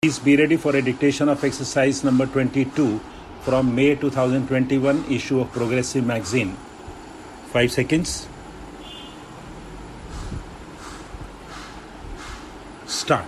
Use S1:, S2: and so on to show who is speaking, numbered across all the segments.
S1: Please be ready for a dictation of exercise number 22 from May 2021 issue of Progressive Magazine. 5 seconds. Start.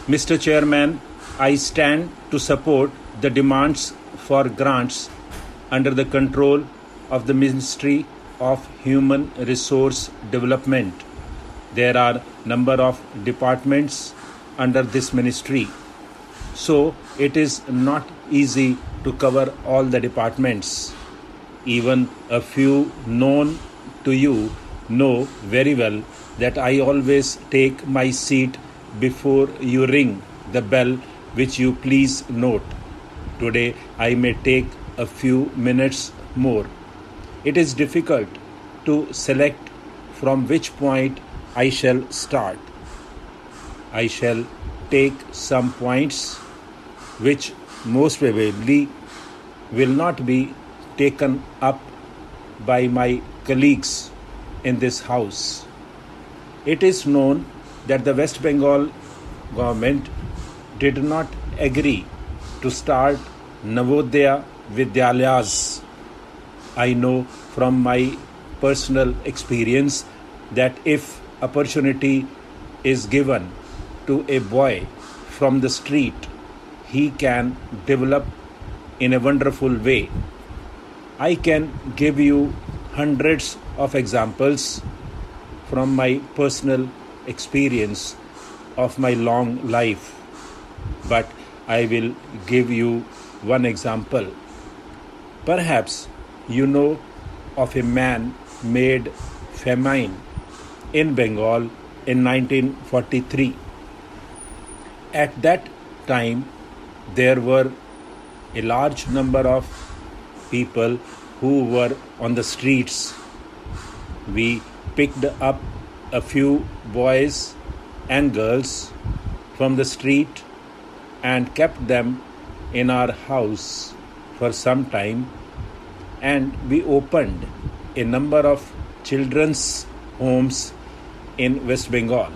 S1: Mr. Chairman, I stand to support the demands for grants under the control of the Ministry of Human Resource Development. There are number of departments under this ministry, so it is not easy to cover all the departments. Even a few known to you know very well that I always take my seat before you ring the bell, which you please note. Today I may take a few minutes more. It is difficult to select from which point I shall start. I shall take some points which most probably will not be taken up by my colleagues in this house. It is known that the West Bengal government did not agree to start Navodaya Vidyalayas. I know from my personal experience that if opportunity is given to a boy from the street, he can develop in a wonderful way. I can give you hundreds of examples from my personal experience of my long life, but I will give you one example. Perhaps you know of a man made famine in Bengal in 1943. At that time, there were a large number of people who were on the streets. We picked up a few boys and girls from the street and kept them in our house for some time, and we opened a number of children's homes in West Bengal.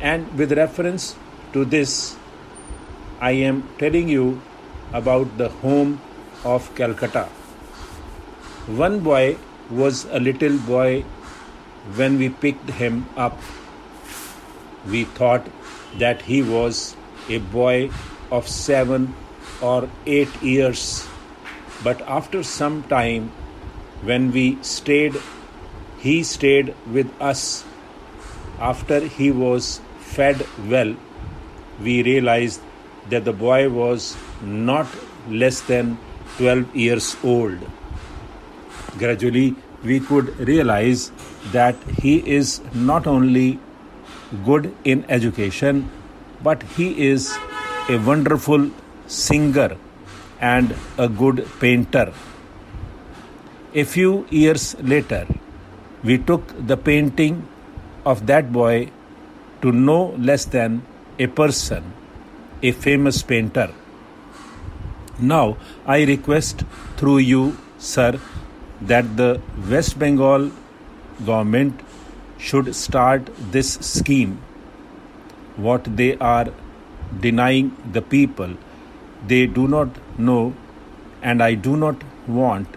S1: And with reference to this, I am telling you about the home of Calcutta. One boy was a little boy when we picked him up. We thought that he was a boy of 7 or 8 years, but after some time, when he stayed with us. After he was fed well, we realized that the boy was not less than 12 years old. Gradually, we could realize that he is not only good in education, but he is a wonderful singer and a good painter. A few years later, we took the painting of that boy to no less than a person, a famous painter. Now, I request through you, sir, that the West Bengal government should start this scheme. What they are denying the people, they do not know, and I do not want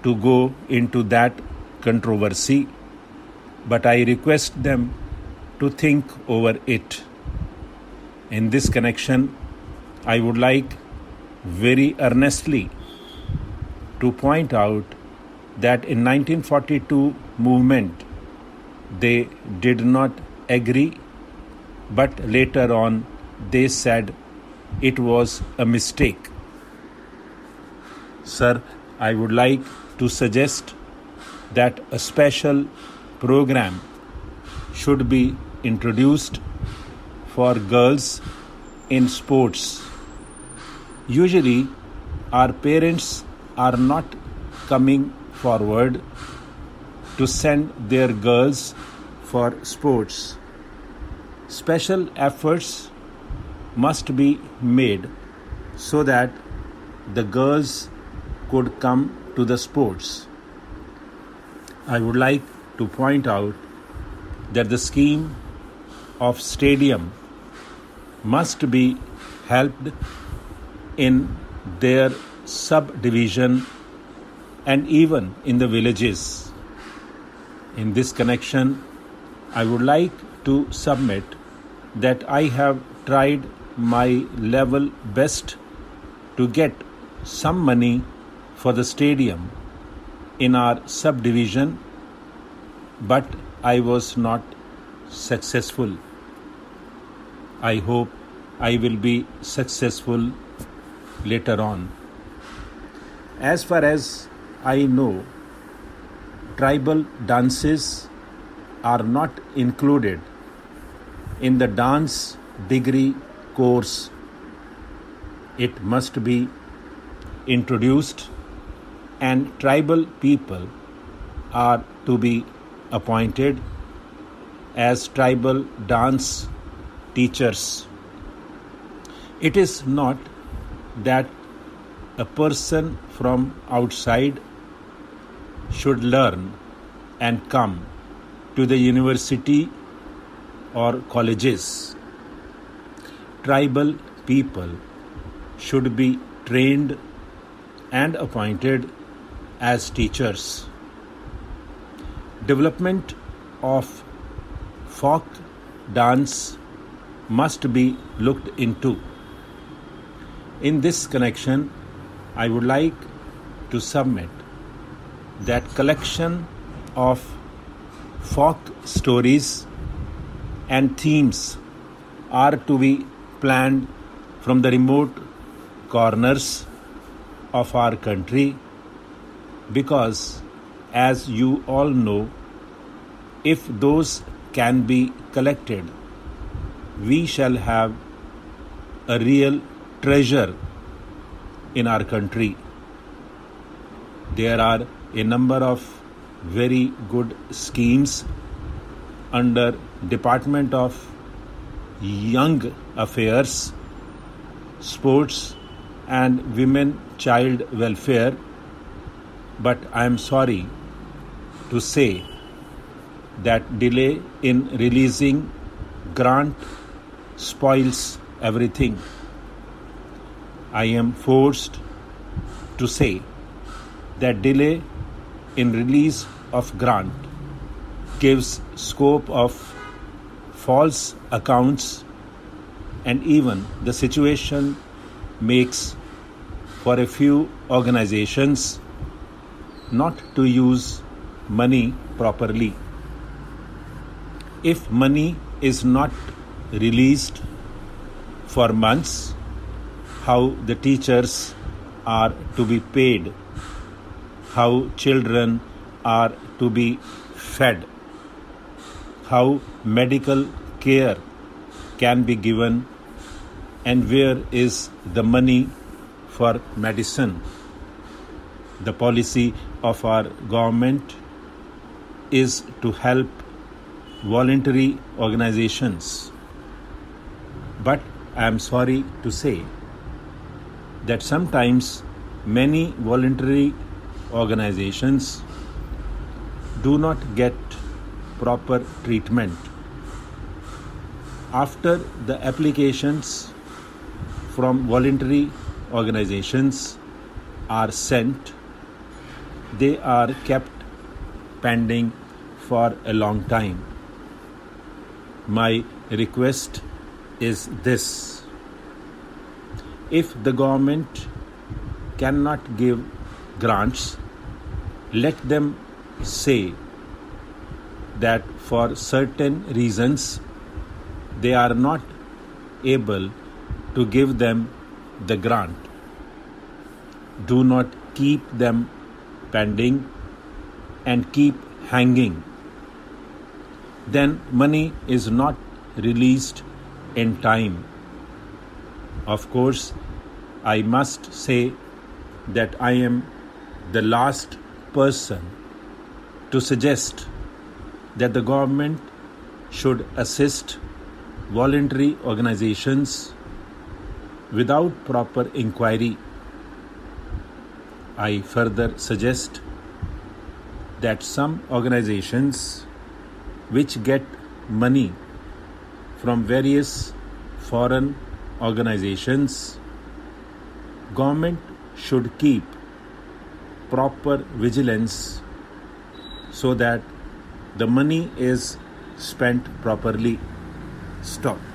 S1: to go into that controversy, but I request them to think over it. In this connection, I would like very earnestly to point out that in 1942 movement, they did not agree, but later on they said it was a mistake. Sir, I would like to suggest that a special program should be introduced for girls in sports. Usually, our parents are not coming forward to send their girls for sports. Special efforts must be made so that the girls could come to the sports. I would like to point out that the scheme of stadium must be helped in their subdivision and even in the villages. In this connection, I would like to submit that I have tried my level best to get some money for the stadium in our subdivision, but I was not successful. I hope I will be successful later on. As far as I know, tribal dances are not included in the dance degree course. It must be introduced, and tribal people are to be appointed as tribal dance teachers. It is not that a person from outside should learn and come to the university or colleges. Tribal people should be trained and appointed as teachers. Development of folk dance must be looked into. In this connection, I would like to submit that collection of folk stories and themes are to be planned from the remote corners of our country, because, as you all know, if those can be collected, we shall have a real treasure in our country. There are a number of very good schemes under Department of Young Affairs, Sports and Women Child Welfare, but I am sorry to say that delay in releasing grant spoils everything. I am forced to say that delay in release of grant gives scope of false accounts, and even the situation makes for a few organizations not to use money properly. If money is not released for months, how the teachers are to be paid, how children are to be fed, how medical care can be given, and where is the money for medicine. The policy of our government is to help voluntary organizations, but I am sorry to say that sometimes many voluntary organizations do not get proper treatment. After the applications from voluntary organizations are sent, they are kept pending for a long time. My request is this: if the government cannot give grants, let them say that for certain reasons they are not able to give them the grant. Do not keep them pending and keep hanging. Then money is not released in time. Of course, I must say that I am the last person to suggest that the government should assist voluntary organizations without proper inquiry. I further suggest that some organizations which get money from various foreign organizations. Government should keep proper vigilance so that the money is spent properly. Stop.